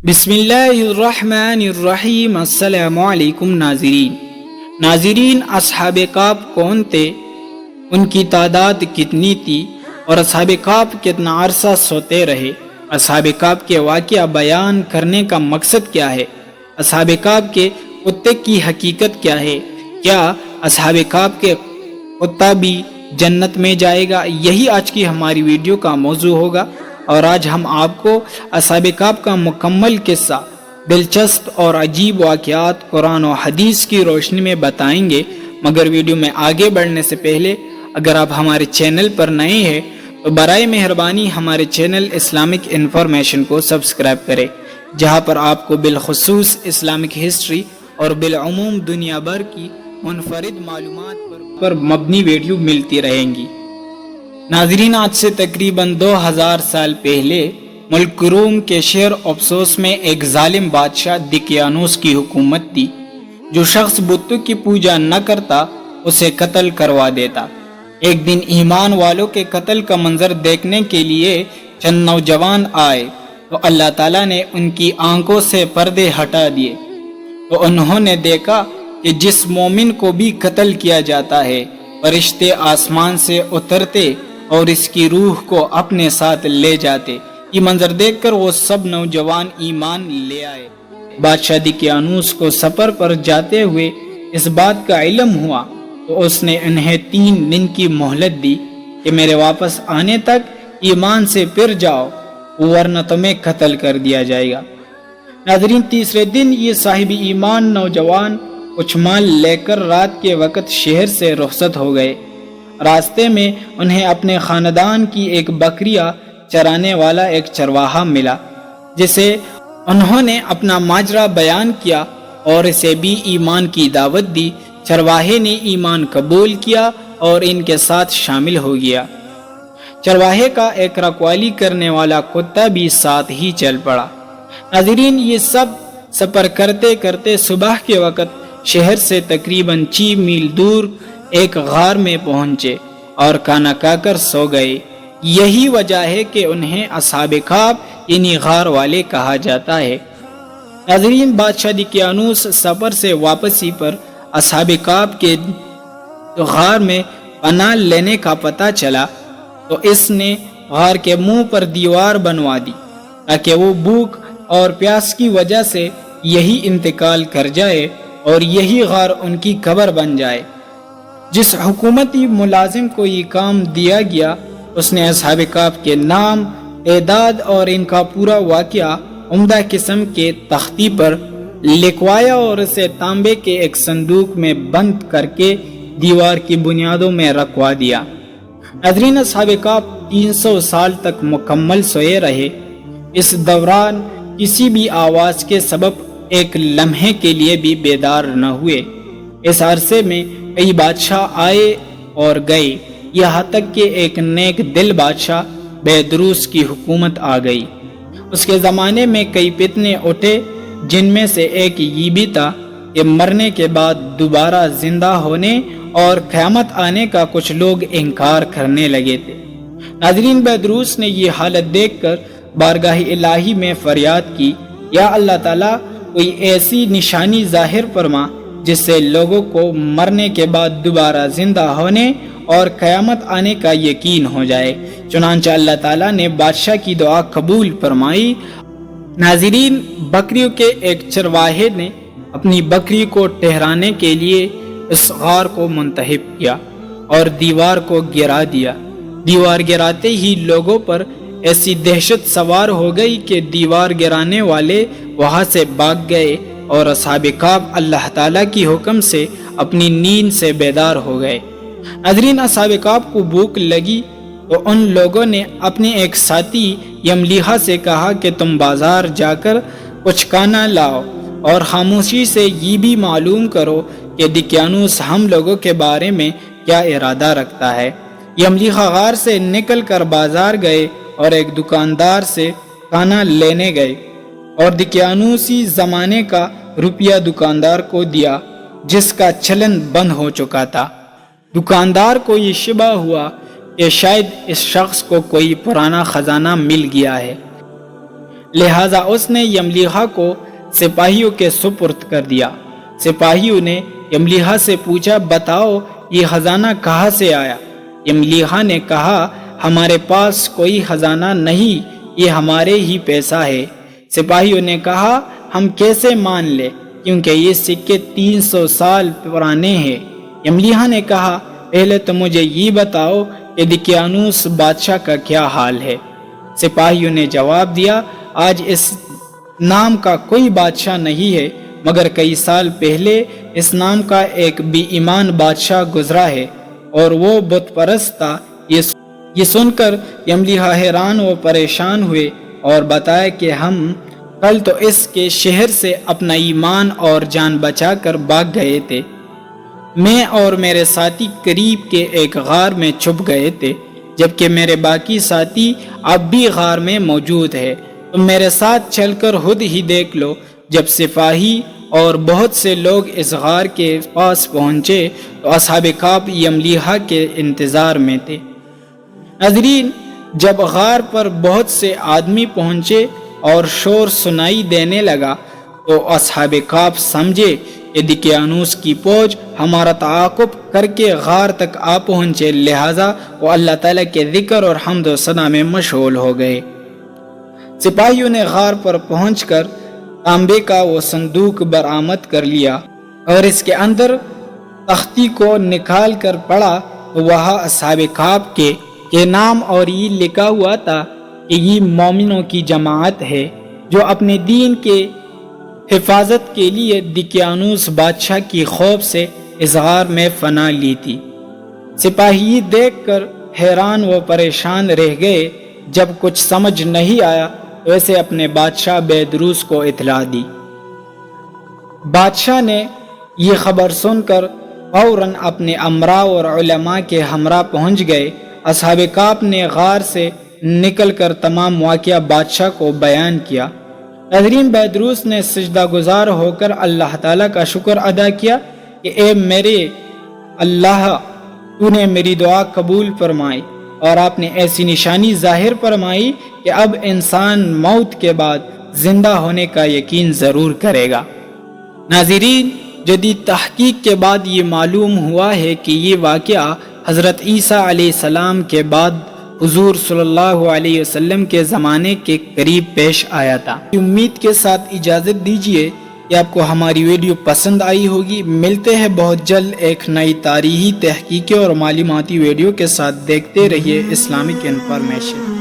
بسم اللہ الرحمن الرحیم۔ السلام علیکم ناظرین، اصحاب کہف کون تھے، ان کی تعداد کتنی تھی اور اصحاب کہف کتنا عرصہ سوتے رہے؟ اصحاب کہف کے واقعہ بیان کرنے کا مقصد کیا ہے؟ اصحاب کہف کے کتے کی حقیقت کیا ہے؟ کیا اصحاب کہف کے کتا بھی جنت میں جائے گا؟ یہی آج کی ہماری ویڈیو کا موضوع ہوگا، اور آج ہم آپ کو اصحاب کہف کا مکمل قصہ، دلچسپ اور عجیب واقعات قرآن و حدیث کی روشنی میں بتائیں گے۔ مگر ویڈیو میں آگے بڑھنے سے پہلے اگر آپ ہمارے چینل پر نئے ہیں تو برائے مہربانی ہمارے چینل اسلامک انفارمیشن کو سبسکرائب کریں، جہاں پر آپ کو بالخصوص اسلامک ہسٹری اور بالعموم دنیا بھر کی منفرد معلومات پر مبنی ویڈیو ملتی رہیں گی۔ ناظرین، آج سے تقریباً 2000 سال پہلے ملک روم کے شہر اپسوس میں ایک ظالم بادشاہ دقیانوس کی حکومت تھی۔ جو شخص بتوں کی پوجا نہ کرتا اسے قتل کروا دیتا۔ ایک دن ایمان والوں کے قتل کا منظر دیکھنے کے لیے چند نوجوان آئے تو اللہ تعالیٰ نے ان کی آنکھوں سے پردے ہٹا دیے، تو انہوں نے دیکھا کہ جس مومن کو بھی قتل کیا جاتا ہے فرشتے آسمان سے اترتے اور اس کی روح کو اپنے ساتھ لے جاتے۔ یہ منظر دیکھ کر وہ سب نوجوان ایمان لے آئے۔ بادشاہ دقیانوس کو سفر پر جاتے ہوئے اس بات کا علم ہوا تو اس نے انہیں 3 دن کی مہلت دی کہ میرے واپس آنے تک ایمان سے پھر جاؤ، ورنہ تمہیں قتل کر دیا جائے گا۔ ناظرین، تیسرے دن یہ صاحب ایمان نوجوان کچھ مال لے کر رات کے وقت شہر سے رخصت ہو گئے۔ راستے میں انہیں اپنے خاندان کی ایک بکریاں چرانے والا ایک چرواہا ملا، جسے انہوں نے اپنا ماجرا بیان کیا اور اسے بھی ایمان کی دعوت دی۔ چرواہے نے ایمان قبول کیا اور ان کے ساتھ شامل ہو گیا۔ چرواہے کا ایک رکھوالی کرنے والا کتا بھی ساتھ ہی چل پڑا۔ ناظرین، یہ سب سفر کرتے کرتے صبح کے وقت شہر سے تقریباً 6 میل دور ایک غار میں پہنچے اور کھانا کھا کر سو گئے۔ یہی وجہ ہے کہ انہیں اصحاب کہف یعنی غار والے کہا جاتا ہے۔ ناظرین، بادشاہ دقیانوس سفر سے واپسی پر اصحاب کہف کے غار میں پناہ لینے کا پتہ چلا تو اس نے غار کے منہ پر دیوار بنوا دی تاکہ وہ بھوک اور پیاس کی وجہ سے یہی انتقال کر جائے اور یہی غار ان کی قبر بن جائے۔ جس حکومتی ملازم کو یہ کام دیا گیا اس نے اصحاب کہف کے نام، تعداد اور ان کا پورا واقعہ عمدہ قسم کے تختی پر لکھوایا اور اسے تانبے کے ایک صندوق میں بند کر کے دیوار کی بنیادوں میں رکھوا دیا۔ ناظرین، اصحاب کہف 300 سال تک مکمل سوئے رہے۔ اس دوران کسی بھی آواز کے سبب ایک لمحے کے لیے بھی بیدار نہ ہوئے۔ اس عرصے میں کئی بادشاہ آئے اور گئے، یہاں تک کہ ایک نیک دل بادشاہ بیدروس کی حکومت آ گئی۔ اس کے زمانے میں کئی فتنے اٹھے، جن میں سے ایک یہ بھی تھا کہ مرنے کے بعد دوبارہ زندہ ہونے اور قیامت آنے کا کچھ لوگ انکار کرنے لگے تھے۔ ناظرین، بیدروس نے یہ حالت دیکھ کر بارگاہ الہی میں فریاد کی، یا اللہ تعالیٰ، کوئی ایسی نشانی ظاہر فرما جس سے لوگوں کو مرنے کے بعد دوبارہ زندہ ہونے اور قیامت آنے کا یقین ہو جائے۔ چنانچہ اللہ تعالیٰ نے بادشاہ کی دعا قبول فرمائی۔ ناظرین، بکریوں کے ایک چرواہے نے اپنی بکری کو ٹہرانے کے لیے اس غار کو منتخب کیا اور دیوار کو گرا دیا۔ دیوار گراتے ہی لوگوں پر ایسی دہشت سوار ہو گئی کہ دیوار گرانے والے وہاں سے بھاگ گئے اور اصحاب کہف اللہ تعالیٰ کی حکم سے اپنی نیند سے بیدار ہو گئے۔ ناظرین، اصحاب کہف کو بھوک لگی تو ان لوگوں نے اپنے ایک ساتھی یملیحا سے کہا کہ تم بازار جا کر کچھ کھانا لاؤ اور خاموشی سے یہ بھی معلوم کرو کہ دقیانوس ہم لوگوں کے بارے میں کیا ارادہ رکھتا ہے۔ یملیحا غار سے نکل کر بازار گئے اور ایک دکاندار سے کھانا لینے گئے اور دقیانوسی زمانے کا روپیہ دکاندار کو دیا، جس کا چلن بند ہو چکا تھا۔ دکاندار کو یہ شبہ ہوا کہ شاید اس شخص کو کوئی پرانا خزانہ مل گیا ہے۔ لہٰذا اس نے یملیحہ کو سپاہیوں کے سپرد کر دیا۔ سپاہیوں نے یملیحہ سے پوچھا، بتاؤ یہ خزانہ کہاں سے آیا؟ یملیحہ نے کہا، ہمارے پاس کوئی خزانہ نہیں، یہ ہمارے ہی پیسہ ہے۔ سپاہیوں نے کہا، ہم کیسے مان لیں کیونکہ یہ سکے 300 سال پرانے ہیں۔ یملیحہ نے کہا، پہلے تو مجھے یہ بتاؤ کہ دقیانوس بادشاہ کا کیا حال ہے؟ سپاہیوں نے جواب دیا، آج اس نام کا کوئی بادشاہ نہیں ہے، مگر کئی سال پہلے اس نام کا ایک بے ایمان بادشاہ گزرا ہے اور وہ بت پرست تھا۔ یہ سن کر یملیحہ حیران و پریشان ہوئے اور بتایا کہ ہم کل تو اس کے شہر سے اپنا ایمان اور جان بچا کر بھاگ گئے تھے۔ میں اور میرے ساتھی قریب کے ایک غار میں چھپ گئے تھے، جبکہ میرے باقی ساتھی اب بھی غار میں موجود ہے۔ تم میرے ساتھ چل کر خود ہی دیکھ لو۔ جب سپاہی اور بہت سے لوگ اس غار کے پاس پہنچے تو اصحاب کہف یملیحہ کے انتظار میں تھے۔ ناظرین، جب غار پر بہت سے آدمی پہنچے اور شور سنائی دینے لگا تو اصحاب کہف سمجھے کہ دقیانوس کی فوج ہمارا تعاقب کر کے غار تک آ پہنچے، لہٰذا وہ اللہ تعالیٰ کے ذکر اور حمد و ثنا میں مشغول ہو گئے۔ سپاہیوں نے غار پر پہنچ کر تانبے کا وہ صندوق برآمد کر لیا اور اس کے اندر تختی کو نکال کر پڑھا تو وہاں اصحاب کہف کے نام اور یہ لکھا ہوا تھا کہ یہ مومنوں کی جماعت ہے جو اپنے دین کے حفاظت کے لیے دقیانوس بادشاہ کی خوف سے اس غار میں فنا لی تھی۔ سپاہی دیکھ کر حیران و پریشان رہ گئے۔ جب کچھ سمجھ نہیں آیا تو اسے اپنے بادشاہ بیدروس کو اطلاع دی۔ بادشاہ نے یہ خبر سن کر فوراً اپنے امراء اور علماء کے ہمراہ پہنچ گئے۔ اصحاب کہف نے غار سے نکل کر تمام واقعہ بادشاہ کو بیان کیا۔ ناظرین، بیدروس نے سجدہ گزار ہو کر اللہ تعالیٰ کا شکر ادا کیا کہ اے میرے اللہ، تو نے میری دعا قبول فرمائی اور آپ نے ایسی نشانی ظاہر فرمائی کہ اب انسان موت کے بعد زندہ ہونے کا یقین ضرور کرے گا۔ ناظرین، جدید تحقیق کے بعد یہ معلوم ہوا ہے کہ یہ واقعہ حضرت عیسیٰ علیہ السلام کے بعد حضور صلی اللہ علیہ وسلم کے زمانے کے قریب پیش آیا تھا۔ امید کے ساتھ اجازت دیجیے کہ آپ کو ہماری ویڈیو پسند آئی ہوگی۔ ملتے ہیں بہت جلد ایک نئی تاریخی تحقیقی اور معلوماتی ویڈیو کے ساتھ۔ دیکھتے رہیے اسلامک انفارمیشن۔